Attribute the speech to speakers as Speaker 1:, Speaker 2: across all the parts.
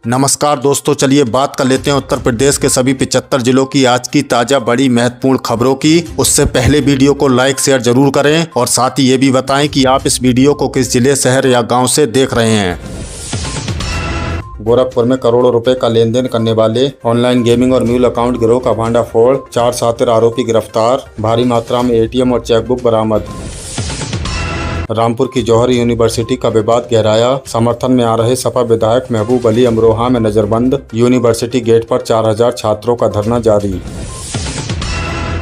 Speaker 1: नमस्कार दोस्तों, चलिए बात कर लेते हैं उत्तर प्रदेश के सभी 75 जिलों की आज की ताज़ा बड़ी महत्वपूर्ण खबरों की। उससे पहले वीडियो को लाइक शेयर जरूर करें और साथ ही ये भी बताएं कि आप इस वीडियो को किस जिले, शहर या गांव से देख रहे हैं। गोरखपुर में करोड़ों रुपए का लेन देन करने वाले ऑनलाइन गेमिंग और म्यूल अकाउंट गिरोह का भांडाफोड़, 4 शातिर आरोपी गिरफ्तार, भारी मात्रा में एटीएम और चेकबुक बरामद। रामपुर की जौहर यूनिवर्सिटी का विवाद गहराया, समर्थन में आ रहे सपा विधायक महबूब अली अमरोहा में नजरबंद, यूनिवर्सिटी गेट पर 4000 छात्रों का धरना जारी।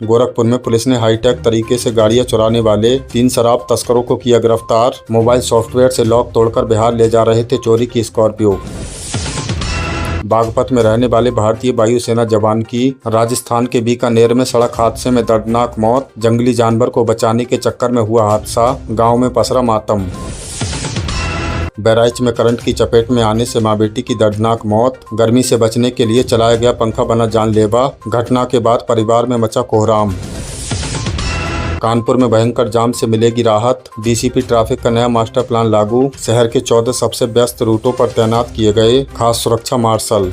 Speaker 1: गोरखपुर में पुलिस ने हाईटेक तरीके से गाड़ियां चुराने वाले 3 शराब तस्करों को किया गिरफ्तार, मोबाइल सॉफ्टवेयर से लॉक तोड़कर बिहार ले जा रहे थे चोरी की स्कॉर्पियो। बागपत में रहने वाले भारतीय वायुसेना जवान की राजस्थान के बीकानेर में सड़क हादसे में दर्दनाक मौत, जंगली जानवर को बचाने के चक्कर में हुआ हादसा, गांव में पसरा मातम। बहराइच में करंट की चपेट में आने से मां बेटी की दर्दनाक मौत, गर्मी से बचने के लिए चलाया गया पंखा बना जानलेवा, घटना के बाद परिवार में मचा कोहराम। कानपुर में भयंकर जाम से मिलेगी राहत, डीसीपी ट्रैफिक का नया मास्टर प्लान लागू, शहर के 14 सबसे व्यस्त रूटों पर तैनात किए गए खास सुरक्षा मार्शल।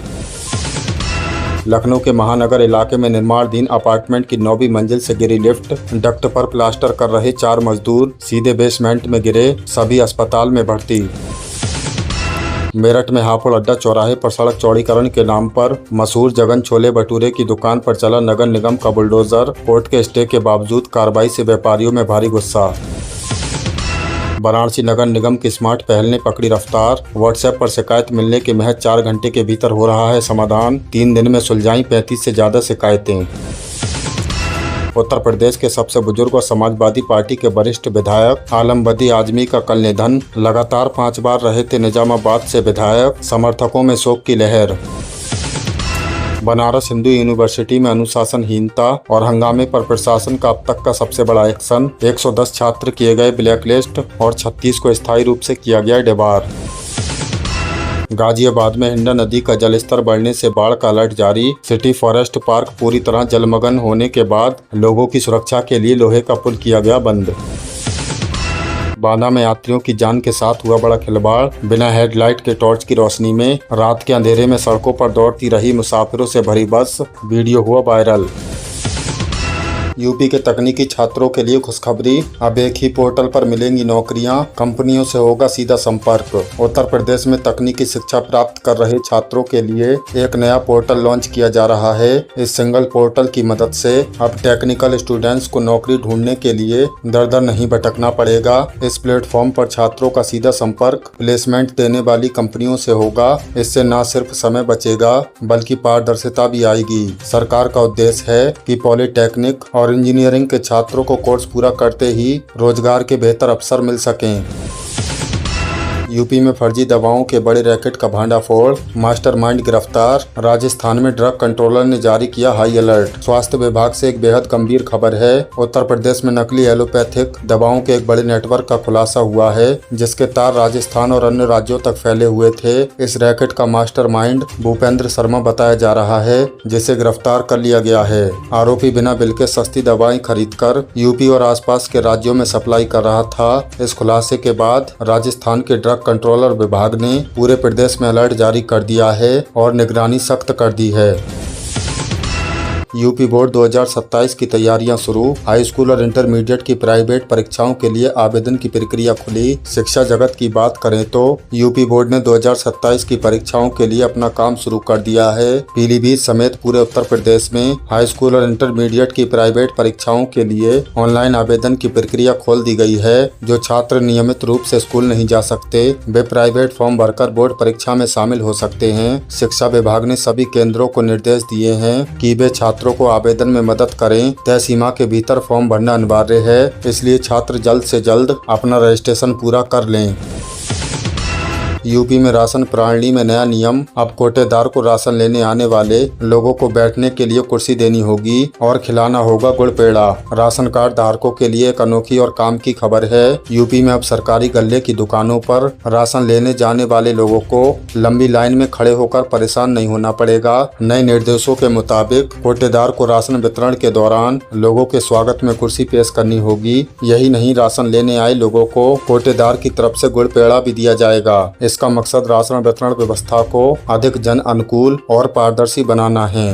Speaker 1: लखनऊ के महानगर इलाके में निर्माणाधीन अपार्टमेंट की 9वीं मंजिल से गिरी लिफ्ट, डक्ट पर प्लास्टर कर रहे 4 मजदूर सीधे बेसमेंट में गिरे, सभी अस्पताल में भर्ती। मेरठ में हापुड़ अड्डा चौराहे पर सड़क चौड़ीकरण के नाम पर मशहूर जगन छोले भटूरे की दुकान पर चला नगर निगम का बुलडोजर, कोर्ट के स्टे के बावजूद कार्रवाई से व्यापारियों में भारी गुस्सा। वाराणसी नगर निगम की स्मार्ट पहल ने पकड़ी रफ्तार, व्हाट्सएप पर शिकायत मिलने के महज 4 घंटे के भीतर हो रहा है समाधान, 3 दिन में सुलझाई 35 से ज्यादा शिकायतें। उत्तर प्रदेश के सबसे बुजुर्ग और समाजवादी पार्टी के वरिष्ठ विधायक आलम बदी आजमी का कल निधन, लगातार 5 बार रहे थे निजामाबाद से विधायक, समर्थकों में शोक की लहर। बनारस हिंदू यूनिवर्सिटी में अनुशासनहीनता और हंगामे पर प्रशासन का अब तक का सबसे बड़ा एक्शन, 110 छात्र किए गए ब्लैकलिस्ट और 36 को स्थायी रूप से किया गया डिबार। गाजियाबाद में हिंडा नदी का जलस्तर बढ़ने से बाढ़ का अलर्ट जारी, सिटी फॉरेस्ट पार्क पूरी तरह जलमग्न होने के बाद लोगों की सुरक्षा के लिए लोहे का पुल किया गया बंद। बांदा में यात्रियों की जान के साथ हुआ बड़ा खिलवाड़, बिना हेडलाइट के टॉर्च की रोशनी में रात के अंधेरे में सड़कों पर दौड़ती रही मुसाफिरों से भरी बस, वीडियो हुआ वायरल। यूपी के तकनीकी छात्रों के लिए खुशखबरी, अब एक ही पोर्टल पर मिलेंगी नौकरियां, कंपनियों से होगा सीधा संपर्क। उत्तर प्रदेश में तकनीकी शिक्षा प्राप्त कर रहे छात्रों के लिए एक नया पोर्टल लॉन्च किया जा रहा है। इस सिंगल पोर्टल की मदद से अब टेक्निकल स्टूडेंट्स को नौकरी ढूंढने के लिए दर दर नहीं भटकना पड़ेगा। इस प्लेटफॉर्म पर छात्रों का सीधा संपर्क प्लेसमेंट देने वाली कंपनियों से होगा। इससे न सिर्फ समय बचेगा बल्कि पारदर्शिता भी आएगी। सरकार का उद्देश्य है कि पॉलिटेक्निक और इंजीनियरिंग के छात्रों को कोर्स पूरा करते ही रोजगार के बेहतर अवसर मिल सकें। यूपी में फर्जी दवाओं के बड़े रैकेट का भांडाफोड़, मास्टरमाइंड गिरफ्तार, राजस्थान में ड्रग कंट्रोलर ने जारी किया हाई अलर्ट। स्वास्थ्य विभाग से एक बेहद गंभीर खबर है, उत्तर प्रदेश में नकली एलोपैथिक दवाओं के एक बड़े नेटवर्क का खुलासा हुआ है जिसके तार राजस्थान और अन्य राज्यों तक फैले हुए थे। इस रैकेट का मास्टरमाइंड भूपेंद्र शर्मा बताया जा रहा है जिसे गिरफ्तार कर लिया गया है। आरोपी बिना बिल के सस्ती दवाएं खरीदकर यूपी और आसपास के राज्यों में सप्लाई कर रहा था। इस खुलासे के बाद राजस्थान के ड्रग कंट्रोलर विभाग ने पूरे प्रदेश में अलर्ट जारी कर दिया है और निगरानी सख्त कर दी है। यूपी बोर्ड 2027 की तैयारियां शुरू, हाई स्कूल और इंटरमीडिएट की प्राइवेट परीक्षाओं के लिए आवेदन की प्रक्रिया खुली। शिक्षा जगत की बात करें तो यूपी बोर्ड ने 2027 की परीक्षाओं के लिए अपना काम शुरू कर दिया है। पीलीभीत समेत पूरे उत्तर प्रदेश में हाई स्कूल और इंटरमीडिएट की प्राइवेट परीक्षाओं के लिए ऑनलाइन आवेदन की प्रक्रिया खोल दी गई है। जो छात्र नियमित रूप से स्कूल नहीं जा सकते वे प्राइवेट फॉर्म भरकर बोर्ड परीक्षा में शामिल हो सकते हैं। शिक्षा विभाग ने सभी केंद्रों को निर्देश दिए हैं कि वे छात्रों को आवेदन में मदद करें। तय सीमा के भीतर फॉर्म भरना अनिवार्य है, इसलिए छात्र जल्द से जल्द अपना रजिस्ट्रेशन पूरा कर लें। यूपी में राशन प्रणाली में नया नियम, अब कोटेदार को राशन लेने आने वाले लोगों को बैठने के लिए कुर्सी देनी होगी और खिलाना होगा गुड़ पेड़ा। राशन कार्ड धारकों के लिए एक अनोखी और काम की खबर है। यूपी में अब सरकारी गल्ले की दुकानों पर राशन लेने जाने वाले लोगों को लंबी लाइन में खड़े होकर परेशान नहीं होना पड़ेगा। नए निर्देशों के मुताबिक कोटेदार को राशन वितरण के दौरान लोगों के स्वागत में कुर्सी पेश करनी होगी। यही नहीं, राशन लेने आए लोगों को कोटेदार की तरफ से गुड़ पेड़ा भी दिया जाएगा। इसका मकसद राशन वितरण व्यवस्था को अधिक जन अनुकूल और पारदर्शी बनाना है।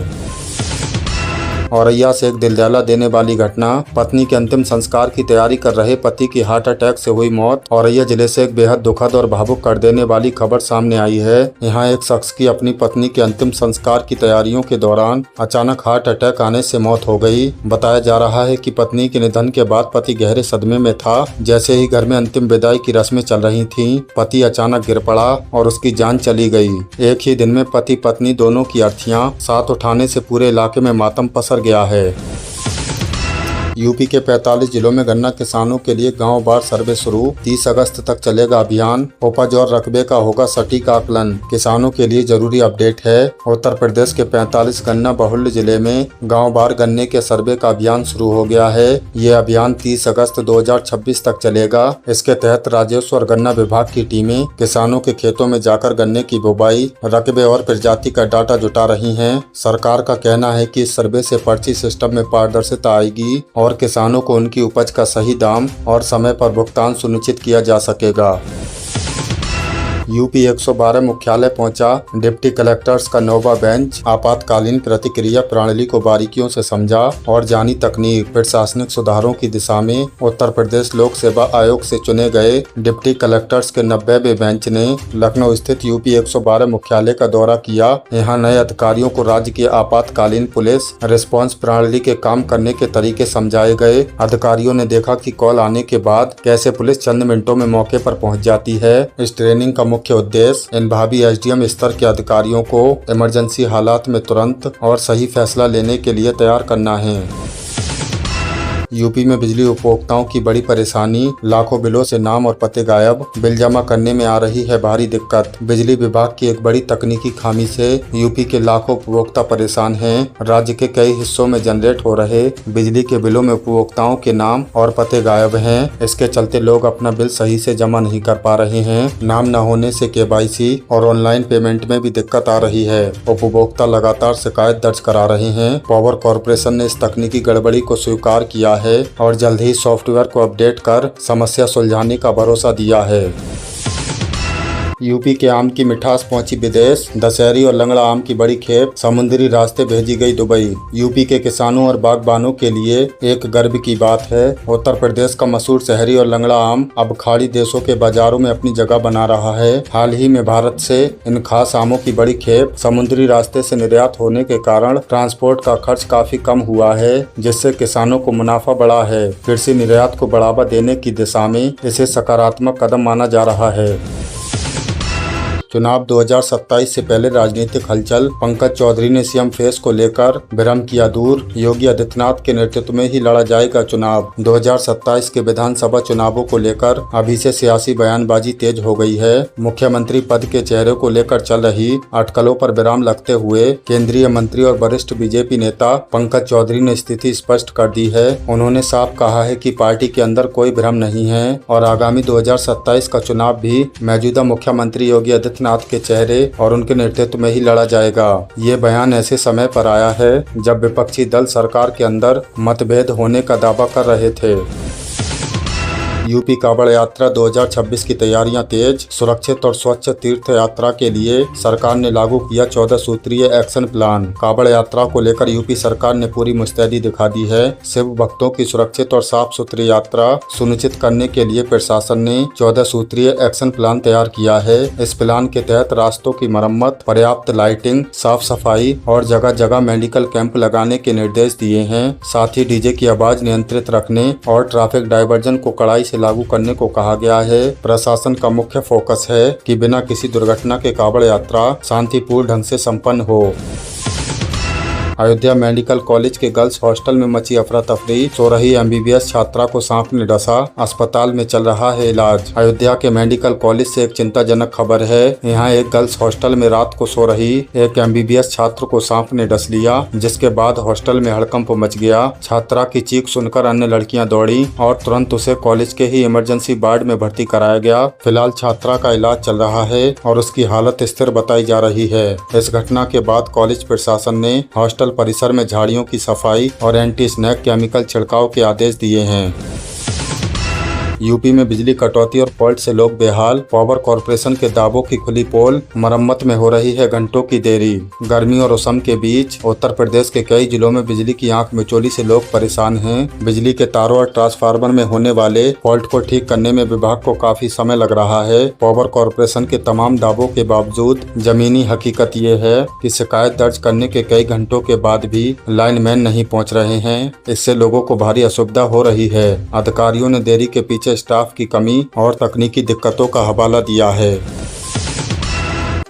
Speaker 1: औरैया से एक दिलदहला देने वाली घटना, पत्नी के अंतिम संस्कार की तैयारी कर रहे पति की हार्ट अटैक से हुई मौत। औरैया जिले से एक बेहद दुखद और भावुक कर देने वाली खबर सामने आई है। यहाँ एक शख्स की अपनी पत्नी के अंतिम संस्कार की तैयारियों के दौरान अचानक हार्ट अटैक आने से मौत हो गई। बताया जा रहा है कि पत्नी के निधन के बाद पति गहरे सदमे में था। जैसे ही घर में अंतिम विदाई की रस्में चल रही थीं, पति अचानक गिर पड़ा और उसकी जान चली गई। एक ही दिन में पति पत्नी दोनों की अर्थियां साथ उठाने से पूरे इलाके में मातम पसर गया है। यूपी के 45 जिलों में गन्ना किसानों के लिए गांव वार सर्वे शुरू, 30 अगस्त तक चलेगा अभियान। उपज और रकबे का होगा सटीक आकलन। किसानों के लिए जरूरी अपडेट है। उत्तर प्रदेश के 45 गन्ना बहुल्य जिले में गांव वार गन्ने के सर्वे का अभियान शुरू हो गया है। ये अभियान 30 अगस्त 2026 तक चलेगा। इसके तहत राजस्व और गन्ना विभाग की टीमें किसानों के खेतों में जाकर गन्ने की बुवाई, रकबे और प्रजाति का डाटा जुटा रही है। सरकार का कहना है कि इस सर्वे से पर्ची सिस्टम में पारदर्शिता आएगी और किसानों को उनकी उपज का सही दाम और समय पर भुगतान सुनिश्चित किया जा सकेगा। यूपी 112 मुख्यालय पहुंचा डिप्टी कलेक्टर्स का नौवा बेंच। आपातकालीन प्रतिक्रिया प्रणाली को बारीकियों से समझा और जानी तकनीक। प्रशासनिक सुधारों की दिशा में उत्तर प्रदेश लोक सेवा आयोग से चुने गए डिप्टी कलेक्टर्स के 90वें बेंच ने लखनऊ स्थित यूपी 112 मुख्यालय का दौरा किया। यहाँ नए अधिकारियों को राज्य की आपातकालीन पुलिस रिस्पांस प्रणाली के काम करने के तरीके समझाए गए। अधिकारियों ने देखा कि कॉल आने के बाद कैसे पुलिस चंद मिनटों में मौके पर पहुँच जाती है। इस ट्रेनिंग का मुख्य उद्देश्य इन भावी एसडीएम स्तर के अधिकारियों को इमरजेंसी हालात में तुरंत और सही फैसला लेने के लिए तैयार करना है। यूपी में बिजली उपभोक्ताओं की बड़ी परेशानी, लाखों बिलों से नाम और पते गायब। बिल जमा करने में आ रही है भारी दिक्कत। बिजली विभाग की एक बड़ी तकनीकी खामी से यूपी के लाखों उपभोक्ता परेशान हैं। राज्य के कई हिस्सों में जनरेट हो रहे बिजली के बिलों में उपभोक्ताओं के नाम और पते गायब हैं। इसके चलते लोग अपना बिल सही से जमा नहीं कर पा रहे हैं। नाम न होने से केवाईसी और ऑनलाइन पेमेंट में भी दिक्कत आ रही है। उपभोक्ता लगातार शिकायत दर्ज करा रहे हैं। पावर कॉर्पोरेशन ने इस तकनीकी गड़बड़ी को स्वीकार किया है और जल्द ही सॉफ्टवेयर को अपडेट कर समस्या सुलझाने का भरोसा दिया है। यूपी के आम की मिठास पहुंची विदेश। दशहरी और लंगड़ा आम की बड़ी खेप समुद्री रास्ते भेजी गई दुबई। यूपी के किसानों और बागबानों के लिए एक गर्व की बात है। उत्तर प्रदेश का मशहूर शहरी और लंगड़ा आम अब खाड़ी देशों के बाजारों में अपनी जगह बना रहा है। हाल ही में भारत से इन खास आमों की बड़ी खेप समुद्री रास्ते से निर्यात होने के कारण ट्रांसपोर्ट का खर्च काफी कम हुआ है, जिससे किसानों को मुनाफा बढ़ा है। कृषि निर्यात को बढ़ावा देने की दिशा में इसे सकारात्मक कदम माना जा रहा है। चुनाव 2027 से पहले राजनीतिक हलचल। पंकज चौधरी ने सीएम फेस को लेकर भ्रम किया दूर। योगी आदित्यनाथ के नेतृत्व में ही लड़ा जाएगा चुनाव। 2027 के विधानसभा चुनावों को लेकर अभी से सियासी बयानबाजी तेज हो गई है। मुख्यमंत्री पद के चेहरे को लेकर चल रही अटकलों पर विराम लगते हुए केंद्रीय मंत्री और वरिष्ठ बीजेपी नेता पंकज चौधरी ने स्थिति स्पष्ट कर दी है। उन्होंने साफ कहा है कि पार्टी के अंदर कोई भ्रम नहीं है और आगामी 2027 का चुनाव भी मौजूदा मुख्यमंत्री योगी आदित्यनाथ के चेहरे और उनके नेतृत्व में ही लड़ा जाएगा। ये बयान ऐसे समय पर आया है जब विपक्षी दल सरकार के अंदर मतभेद होने का दावा कर रहे थे। यूपी कांवड़ यात्रा 2026 की तैयारियां तेज। सुरक्षित और स्वच्छ तीर्थ यात्रा के लिए सरकार ने लागू किया 14 सूत्रीय एक्शन प्लान। कांवड़ यात्रा को लेकर यूपी सरकार ने पूरी मुस्तैदी दिखा दी है। शिव भक्तों की सुरक्षित और साफ सुथरी यात्रा सुनिश्चित करने के लिए प्रशासन ने 14 सूत्रीय एक्शन प्लान तैयार किया है। इस प्लान के तहत रास्तों की मरम्मत, पर्याप्त लाइटिंग, साफ सफाई और जगह जगह मेडिकल कैंप लगाने के निर्देश दिए हैं। साथ ही डीजे की आवाज नियंत्रित रखने और ट्रैफिक डायवर्जन को कड़ाई से लागू करने को कहा गया है। प्रशासन का मुख्य फोकस है कि बिना किसी दुर्घटना के कांवड़ यात्रा शांतिपूर्ण ढंग से संपन्न हो। अयोध्या मेडिकल कॉलेज के गर्ल्स हॉस्टल में मची अफरा तफरी। सो रही एमबीबीएस छात्रा को सांप ने डसा, अस्पताल में चल रहा है इलाज। अयोध्या के मेडिकल कॉलेज से एक चिंताजनक खबर है। यहाँ एक गर्ल्स हॉस्टल में रात को सो रही एक एमबीबीएस छात्र को सांप ने डस लिया, जिसके बाद हॉस्टल में हड़कंप मच गया। छात्रा की चीख सुनकर अन्य लड़कियां दौड़ी और तुरंत उसे कॉलेज के ही इमरजेंसी वार्ड में भर्ती कराया गया। फिलहाल छात्रा का इलाज चल रहा है और उसकी हालत स्थिर बताई जा रही है। इस घटना के बाद कॉलेज प्रशासन ने हॉस्टल परिसर में झाड़ियों की सफाई और एंटी स्नैक केमिकल छिड़काव के आदेश दिए हैं। यूपी में बिजली कटौती और फॉल्ट से लोग बेहाल, पावर कॉर्पोरेशन के दावों की खुली पोल, मरम्मत में हो रही है घंटों की देरी। गर्मी और मौसम के बीच उत्तर प्रदेश के कई जिलों में बिजली की आंख मिचौली से लोग परेशान हैं। बिजली के तारों और ट्रांसफार्मर में होने वाले फॉल्ट को ठीक करने में विभाग को काफी समय लग रहा है। पावर कॉर्पोरेशन के तमाम दावों के बावजूद जमीनी हकीकत ये है कि शिकायत दर्ज करने के कई घंटों के बाद भी लाइनमैन नहीं पहुंच रहे हैं। इससे लोगों को भारी असुविधा हो रही है। अधिकारियों ने देरी के पीछे स्टाफ की कमी और तकनीकी दिक्कतों का हवाला दिया है।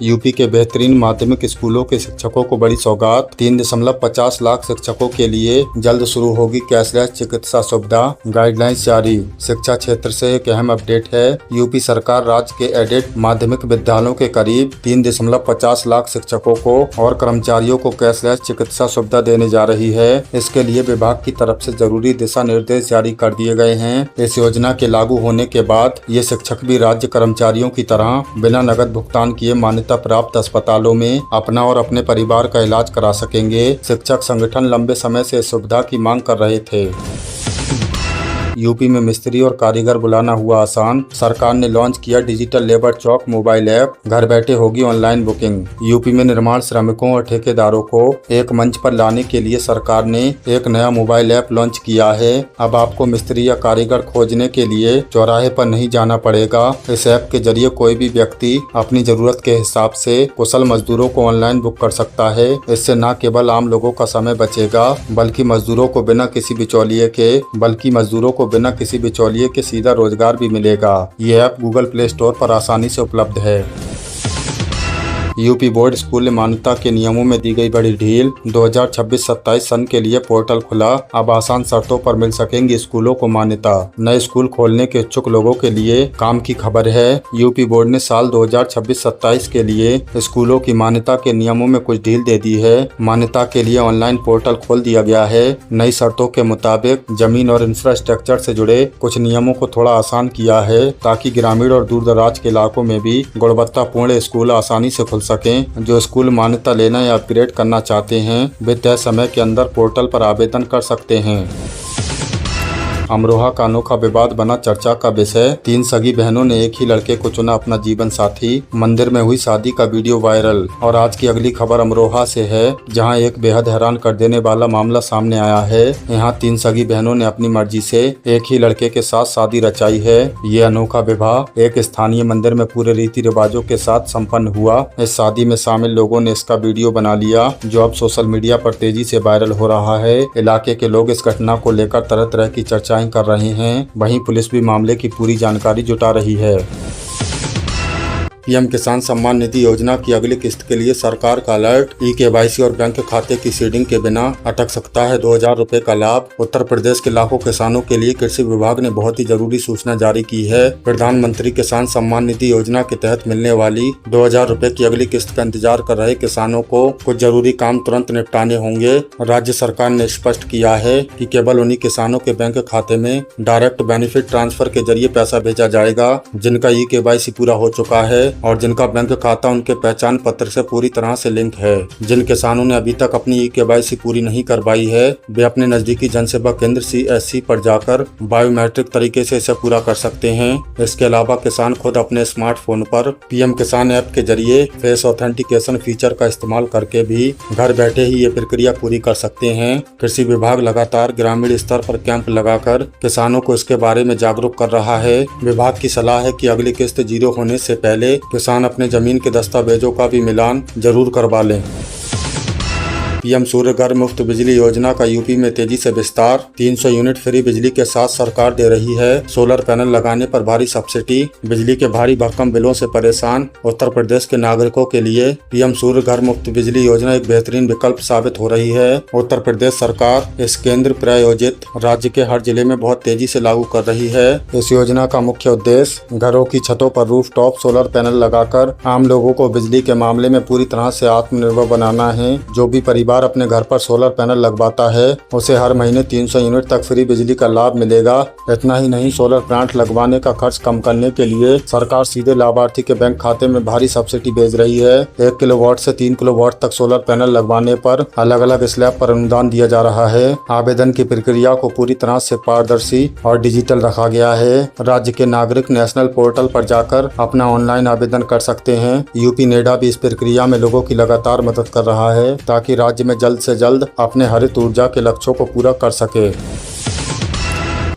Speaker 1: यूपी के बेहतरीन माध्यमिक स्कूलों के शिक्षकों को बड़ी सौगात। 3.50 लाख शिक्षकों के लिए जल्द शुरू होगी कैशलेस चिकित्सा सुविधा, गाइडलाइंस जारी। शिक्षा क्षेत्र से एक अहम अपडेट है। यूपी सरकार राज्य के एडेड माध्यमिक विद्यालयों के करीब 3.50 लाख शिक्षकों को और कर्मचारियों को कैशलेस चिकित्सा सुविधा देने जा रही है। इसके लिए विभाग की तरफ से जरूरी दिशा निर्देश जारी कर दिए गए हैं। इस योजना के लागू होने के बाद ये शिक्षक भी राज्य कर्मचारियों की तरह बिना नकद भुगतान किए मान्यता प्राप्त अस्पतालों में अपना और अपने परिवार का इलाज करा सकेंगे। शिक्षक संगठन लंबे समय से इस सुविधा की मांग कर रहे थे। यूपी में मिस्त्री और कारीगर बुलाना हुआ आसान। सरकार ने लॉन्च किया डिजिटल लेबर चौक मोबाइल ऐप। घर बैठे होगी ऑनलाइन बुकिंग। यूपी में निर्माण श्रमिकों और ठेकेदारों को एक मंच पर लाने के लिए सरकार ने एक नया मोबाइल ऐप लॉन्च किया है। अब आपको मिस्त्री या कारीगर खोजने के लिए चौराहे पर नहीं जाना पड़ेगा। इस ऐप के जरिए कोई भी व्यक्ति अपनी जरूरत के हिसाब से कुशल मजदूरों को ऑनलाइन बुक कर सकता है। इससे न केवल आम लोगों का समय बचेगा बल्कि मजदूरों को बिना किसी बिचौलिए के सीधा रोजगार भी मिलेगा। ये ऐप गूगल प्ले स्टोर पर आसानी से उपलब्ध है। यूपी बोर्ड स्कूल मान्यता के नियमों में दी गई बड़ी ढील। 2026-27 सन के लिए पोर्टल खुला। अब आसान शर्तों पर मिल सकेंगी स्कूलों को मान्यता। नए स्कूल खोलने के इच्छुक लोगों के लिए काम की खबर है। यूपी बोर्ड ने साल 2026-27 के लिए स्कूलों की मान्यता के नियमों में कुछ ढील दे दी है। मान्यता के लिए ऑनलाइन पोर्टल खोल दिया गया है। नई शर्तों के मुताबिक जमीन और इंफ्रास्ट्रक्चर से जुड़े कुछ नियमों को थोड़ा आसान किया है ताकि ग्रामीण और दूर दराज के इलाकों में भी गुणवत्तापूर्ण स्कूल आसानी से खुल सकें। जो स्कूल मान्यता लेना या अपग्रेड करना चाहते हैं वे तय समय के अंदर पोर्टल पर आवेदन कर सकते हैं। अमरोहा का अनोखा विवाद बना चर्चा का विषय। 3 सगी बहनों ने एक ही लड़के को चुना अपना जीवन साथी। मंदिर में हुई शादी का वीडियो वायरल। और आज की अगली खबर अमरोहा से है, जहां एक बेहद हैरान कर देने वाला मामला सामने आया है। यहां 3 सगी बहनों ने अपनी मर्जी से एक ही लड़के के साथ शादी रचाई है। ये अनोखा विवाह एक स्थानीय मंदिर में पूरे रीति रिवाजों के साथ संपन्न हुआ। इस शादी में शामिल लोगों ने इसका वीडियो बना लिया, जो अब सोशल मीडिया पर तेजी से वायरल हो रहा है। इलाके के लोग इस घटना को लेकर तरह तरह की चर्चा कर रहे हैं। वहीं पुलिस भी मामले की पूरी जानकारी जुटा रही है। पीएम किसान सम्मान निधि योजना की अगली किस्त के लिए सरकार का अलर्ट। ई-केवाईसी और बैंक खाते की सीडिंग के बिना अटक सकता है 2000 रुपए का लाभ। उत्तर प्रदेश के लाखों किसानों के लिए कृषि विभाग ने बहुत ही जरूरी सूचना जारी की है। प्रधानमंत्री किसान सम्मान निधि योजना के तहत मिलने वाली 2000 रुपए की अगली किस्त का इंतजार कर रहे किसानों को कुछ जरूरी काम तुरंत निपटाने होंगे। राज्य सरकार ने स्पष्ट किया है कि केवल उन्हीं किसानों के बैंक खाते में डायरेक्ट बेनिफिट ट्रांसफर के जरिए पैसा भेजा जाएगा जिनका ई-केवाईसी पूरा हो चुका है और जिनका बैंक खाता उनके पहचान पत्र से पूरी तरह से लिंक है। जिन किसानों ने अभी तक अपनी ई-केवाईसी पूरी नहीं करवाई है वे अपने नजदीकी जनसेवा केंद्र CSC पर जाकर बायोमेट्रिक तरीके से इसे पूरा कर सकते हैं। इसके अलावा किसान खुद अपने स्मार्टफोन पर पीएम किसान ऐप के जरिए फेस ऑथेंटिकेशन फीचर का इस्तेमाल करके भी घर बैठे ही ये प्रक्रिया पूरी कर सकते हैं। कृषि विभाग लगातार ग्रामीण स्तर पर कैंप लगाकर किसानों को इसके बारे में जागरूक कर रहा है। विभाग की सलाह है कि अगली किस्त 0 होने से पहले किसान अपने जमीन के दस्तावेजों का भी मिलान जरूर करवा लें। पीएम सूर्य घर मुफ्त बिजली योजना का यूपी में तेजी से विस्तार। 300 यूनिट फ्री बिजली के साथ सरकार दे रही है सोलर पैनल लगाने पर भारी सब्सिडी। बिजली के भारी भरकम बिलों से परेशान उत्तर प्रदेश के नागरिकों के लिए पीएम सूर्य घर मुफ्त बिजली योजना एक बेहतरीन विकल्प साबित हो रही है। उत्तर प्रदेश सरकार इस केंद्र प्रायोजित राज्य के हर जिले में बहुत तेजी से लागू कर रही है। इस योजना का मुख्य उद्देश्य घरों की छतों पर रूफटॉप सोलर पैनल लगाकर आम लोगों को बिजली के मामले में पूरी तरह से आत्मनिर्भर बनाना है। जो भी परिवार परिवार अपने घर पर सोलर पैनल लगवाता है उसे हर महीने 300 यूनिट तक फ्री बिजली का लाभ मिलेगा। इतना ही नहीं, सोलर प्लांट लगवाने का खर्च कम करने के लिए सरकार सीधे लाभार्थी के बैंक खाते में भारी सब्सिडी भेज रही है। 1 किलोवाट से 3 किलोवाट तक सोलर पैनल लगवाने पर अलग अलग स्लैब पर अनुदान दिया जा रहा है। आवेदन की प्रक्रिया को पूरी तरह से पारदर्शी और डिजिटल रखा गया है। राज्य के नागरिक नेशनल पोर्टल पर जाकर अपना ऑनलाइन आवेदन कर सकते हैं। यूपी नेडा भी इस प्रक्रिया में लोगों की लगातार मदद कर रहा है ताकि राज्य में जल्द से जल्द अपने हरित ऊर्जा के लक्ष्यों को पूरा कर सके।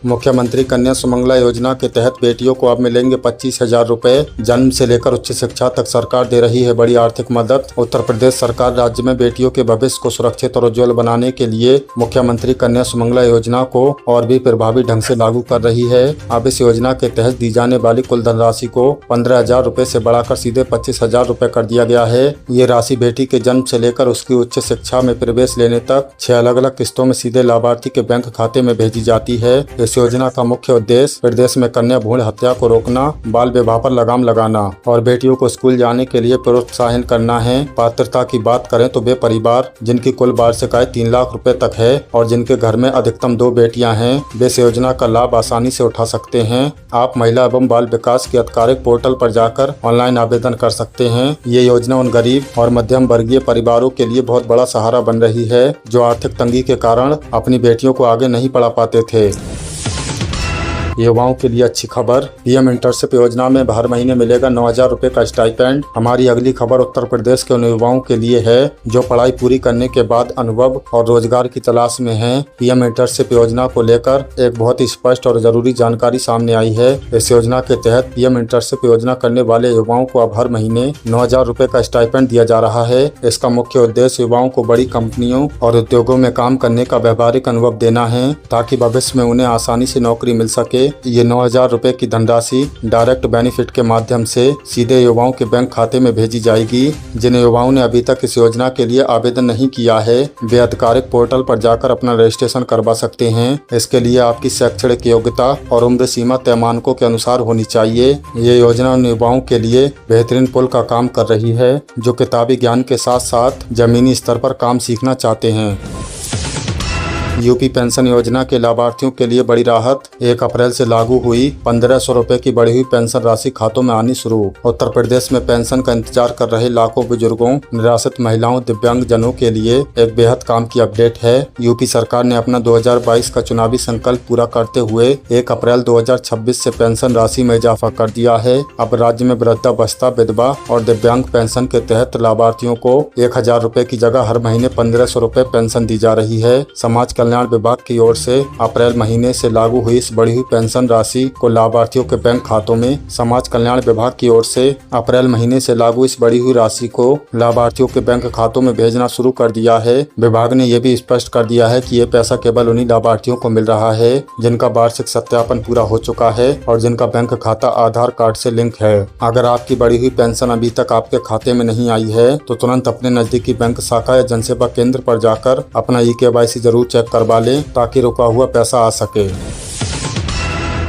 Speaker 1: मुख्यमंत्री कन्या सुमंगला योजना के तहत बेटियों को अब मिलेंगे 25,000 रुपए। जन्म से लेकर उच्च शिक्षा तक सरकार दे रही है बड़ी आर्थिक मदद। उत्तर प्रदेश सरकार राज्य में बेटियों के भविष्य को सुरक्षित और उज्ज्वल बनाने के लिए मुख्यमंत्री कन्या सुमंगला योजना को और भी प्रभावी ढंग से लागू कर रही है। अब इस योजना के तहत दी जाने वाली कुल धनराशि को 15,000 रुपए से बढ़ाकर सीधे 25,000 रुपए कर दिया गया है। ये राशि बेटी के जन्म से लेकर उसकी उच्च शिक्षा में प्रवेश लेने तक 6 अलग अलग किस्तों में सीधे लाभार्थी के बैंक खाते में भेजी जाती है। इस योजना का मुख्य उद्देश्य प्रदेश में कन्या भ्रूण हत्या को रोकना, बाल विवाह पर लगाम लगाना और बेटियों को स्कूल जाने के लिए प्रोत्साहन करना है। पात्रता की बात करें तो वे परिवार जिनकी कुल वार्षिक आय 3 लाख रुपए तक है और जिनके घर में अधिकतम 2 बेटियां हैं, वे इस योजना का लाभ आसानी से उठा सकते हैं। आप महिला एवं बाल विकास के आधिकारिक पोर्टल पर जाकर ऑनलाइन आवेदन कर सकते हैं। ये योजना उन गरीब और मध्यम वर्गीय परिवारों के लिए बहुत बड़ा सहारा बन रही है जो आर्थिक तंगी के कारण अपनी बेटियों को आगे नहीं पढ़ा पाते थे। युवाओं के लिए अच्छी खबर, पीएम इंटर्नशिप योजना में हर महीने मिलेगा 9,000 रुपए का स्टाइपेंड। हमारी अगली खबर उत्तर प्रदेश के उन युवाओं के लिए है जो पढ़ाई पूरी करने के बाद अनुभव और रोजगार की तलाश में हैं। पीएम इंटर्नशिप योजना को लेकर एक बहुत ही स्पष्ट और जरूरी जानकारी सामने आई है। इस योजना के तहत पीएम इंटर्नशिप योजना करने वाले युवाओं को अब हर महीने 9,000 रुपए का स्टाइपेंड दिया जा रहा है। इसका मुख्य उद्देश्य युवाओं को बड़ी कंपनियों और उद्योगों में काम करने का व्यावहारिक अनुभव देना है ताकि भविष्य में उन्हें आसानी से नौकरी मिल सके। ये 9,000 रुपए की धनराशि डायरेक्ट बेनिफिट के माध्यम से सीधे युवाओं के बैंक खाते में भेजी जाएगी। जिन युवाओं ने अभी तक इस योजना के लिए आवेदन नहीं किया है, वे आधिकारिक पोर्टल पर जाकर अपना रजिस्ट्रेशन करवा सकते हैं। इसके लिए आपकी शैक्षणिक योग्यता और उम्र सीमा तय मानकों के अनुसार होनी चाहिए। ये योजना उन युवाओं के लिए बेहतरीन पुल का काम कर रही है जो किताबी ज्ञान के साथ साथ जमीनी स्तर पर काम सीखना चाहते हैं। यूपी पेंशन योजना के लाभार्थियों के लिए बड़ी राहत, 1 अप्रैल से लागू हुई। 1,500 रुपए की बढ़ी हुई पेंशन राशि खातों में आनी शुरू। उत्तर प्रदेश में पेंशन का इंतजार कर रहे लाखों बुजुर्गों, निराश्रित महिलाओं, दिव्यांग जनों के लिए एक बेहद काम की अपडेट है। यूपी सरकार ने अपना 2022 का चुनावी संकल्प पूरा करते हुए 1 अप्रैल 2026 से पेंशन राशि में इजाफा कर दिया है। अब राज्य में वृद्धावस्था, विधवा और दिव्यांग पेंशन के तहत लाभार्थियों को 1,000 रुपए की जगह हर महीने 1,500 रुपए पेंशन दी जा रही है। समाज कल्याण विभाग की ओर से अप्रैल महीने से लागू हुई इस बढ़ी हुई पेंशन राशि को लाभार्थियों के बैंक खातों में समाज कल्याण विभाग की ओर से अप्रैल महीने से लागू इस बढ़ी हुई राशि को लाभार्थियों के बैंक खातों में भेजना शुरू कर दिया है। विभाग ने यह भी स्पष्ट कर दिया है कि ये पैसा केवल उन्हीं लाभार्थियों को मिल रहा है जिनका वार्षिक सत्यापन पूरा हो चुका है और जिनका बैंक खाता आधार कार्ड से लिंक है। अगर आपकी बढ़ी हुई पेंशन अभी तक आपके खाते में नहीं आई है तो तुरंत अपने नजदीकी बैंक शाखा या जनसेवा केंद्र पर जाकर अपना KYC जरूर चेक करवा लें ताकि रुका हुआ पैसा आ सके।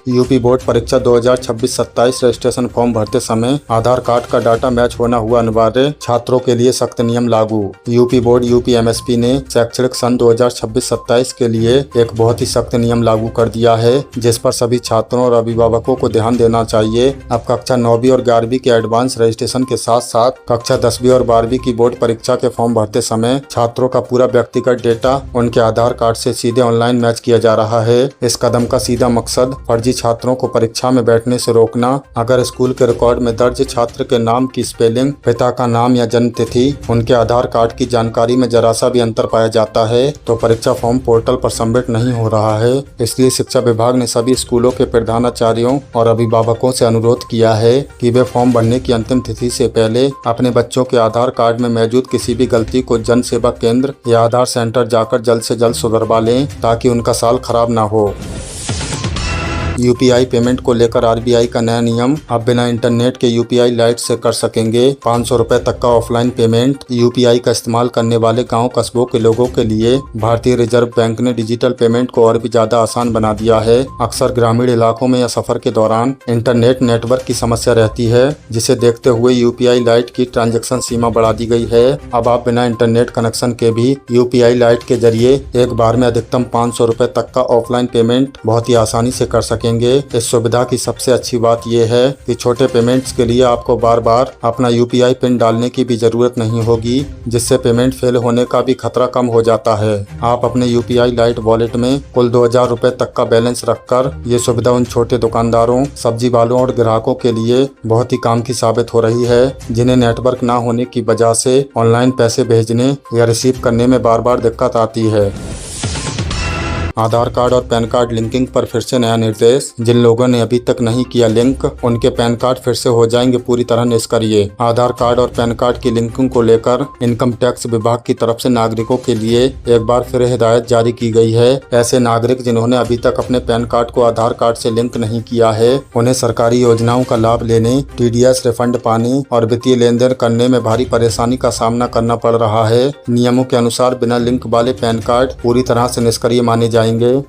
Speaker 1: यूपी बोर्ड परीक्षा 2026-27 रजिस्ट्रेशन फॉर्म भरते समय आधार कार्ड का डाटा मैच होना हुआ अनिवार्य, छात्रों के लिए सख्त नियम लागू। यूपी बोर्ड UPMSP ने शैक्षणिक सन 2026-27 के लिए एक बहुत ही सख्त नियम लागू कर दिया है जिस पर सभी छात्रों और अभिभावकों को ध्यान देना चाहिए। अब कक्षा 9वीं और 11वीं के एडवांस रजिस्ट्रेशन के साथ साथ कक्षा 10वीं और 12वीं की बोर्ड परीक्षा के फॉर्म भरते समय छात्रों का पूरा व्यक्तिगत डेटा उनके आधार कार्ड से सीधे ऑनलाइन मैच किया जा रहा है। इस कदम का सीधा मकसद फर्जी छात्रों को परीक्षा में बैठने से रोकना। अगर स्कूल के रिकॉर्ड में दर्ज छात्र के नाम की स्पेलिंग, पिता का नाम या जन्म तिथि, उनके आधार कार्ड की जानकारी में जरा सा भी अंतर पाया जाता है तो परीक्षा फॉर्म पोर्टल पर सबमिट नहीं हो रहा है। इसलिए शिक्षा विभाग ने सभी स्कूलों के प्रधानाचार्यों और अभिभावकों से अनुरोध किया है कि वे फॉर्म भरने की अंतिम तिथि से पहले अपने बच्चों के आधार कार्ड में मौजूद किसी भी गलती को जन सेवा केंद्र या आधार सेंटर जाकर जल्द से जल्द सुधरवा लें ताकि उनका साल खराब ना हो। यूपीआई पेमेंट को लेकर आरबीआई का नया नियम, अब बिना इंटरनेट के यूपीआई लाइट से कर सकेंगे 500 रुपए तक का ऑफलाइन पेमेंट। यूपीआई का इस्तेमाल करने वाले गांव कस्बों के लोगों के लिए भारतीय रिजर्व बैंक ने डिजिटल पेमेंट को और भी ज्यादा आसान बना दिया है। अक्सर ग्रामीण इलाकों में या सफर के दौरान इंटरनेट नेटवर्क की समस्या रहती है, जिसे देखते हुए यूपीआई लाइट की ट्रांजैक्शन सीमा बढ़ा दी गई है। अब आप बिना इंटरनेट कनेक्शन के भी यूपीआई लाइट के जरिए एक बार में अधिकतम 500 रुपए तक का ऑफलाइन पेमेंट बहुत ही आसानी से कर सकेंगे। इस सुविधा की सबसे अच्छी बात यह है कि छोटे पेमेंट्स के लिए आपको बार बार अपना यूपीआई पिन डालने की भी जरूरत नहीं होगी, जिससे पेमेंट फेल होने का भी खतरा कम हो जाता है। आप अपने यूपीआई लाइट वॉलेट में कुल 2000 रुपए तक का बैलेंस रखकर ये सुविधा उन छोटे दुकानदारों, सब्जी वालों और ग्राहकों के लिए बहुत ही काम की साबित हो रही है, जिन्हें नेटवर्क ना होने की वजह से ऑनलाइन पैसे भेजने या रिसीव करने में बार बार दिक्कत आती है। आधार कार्ड और पैन कार्ड लिंकिंग पर फिर से नया निर्देश। जिन लोगों ने अभी तक नहीं किया लिंक, उनके पैन कार्ड फिर से हो जाएंगे पूरी तरह निष्क्रिय। आधार कार्ड और पैन कार्ड की लिंकिंग को लेकर इनकम टैक्स विभाग की तरफ से नागरिकों के लिए एक बार फिर हिदायत जारी की गई है। ऐसे नागरिक जिन्होंने अभी तक अपने पैन कार्ड को आधार कार्ड से लिंक नहीं किया है, उन्हें सरकारी योजनाओं का लाभ लेने, टीडीएस रिफंड पाने और वित्तीय लेन देन करने में भारी परेशानी का सामना करना पड़ रहा है। नियमों के अनुसार बिना लिंक वाले पैन कार्ड पूरी तरह से निष्क्रिय माने जाएंगे।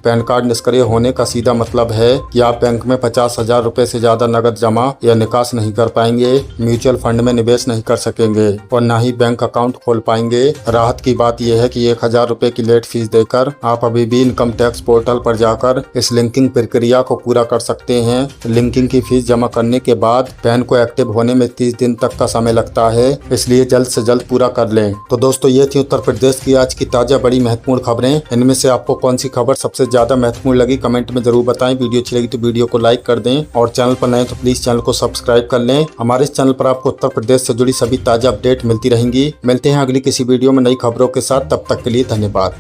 Speaker 1: पैन कार्ड निष्क्रिय होने का सीधा मतलब है कि आप बैंक में 50,000 रुपए से ज्यादा नकद जमा या निकास नहीं कर पाएंगे, म्यूचुअल फंड में निवेश नहीं कर सकेंगे और न ही बैंक अकाउंट खोल पाएंगे। राहत की बात यह है कि 1000 रुपए की लेट फीस देकर आप अभी भी इनकम टैक्स पोर्टल पर जाकर इस लिंकिंग प्रक्रिया को पूरा कर सकते हैं। लिंकिंग की फीस जमा करने के बाद पैन को एक्टिव होने में 30 दिन तक का समय लगता है, इसलिए जल्द से जल्द पूरा कर लें। तो दोस्तों, ये थी उत्तर प्रदेश की आज की ताजा बड़ी महत्वपूर्ण खबरें। इनमें से आपको कौन सी खबर सबसे ज्यादा महत्वपूर्ण लगी, कमेंट में जरूर बताएं। वीडियो अच्छी लगी तो वीडियो को लाइक कर दें और चैनल पर नए तो प्लीज चैनल को सब्सक्राइब कर लें। हमारे इस चैनल पर आपको उत्तर प्रदेश से जुड़ी सभी ताजा अपडेट मिलती रहेंगी। मिलते हैं अगली किसी वीडियो में नई खबरों के साथ, तब तक के लिए धन्यवाद।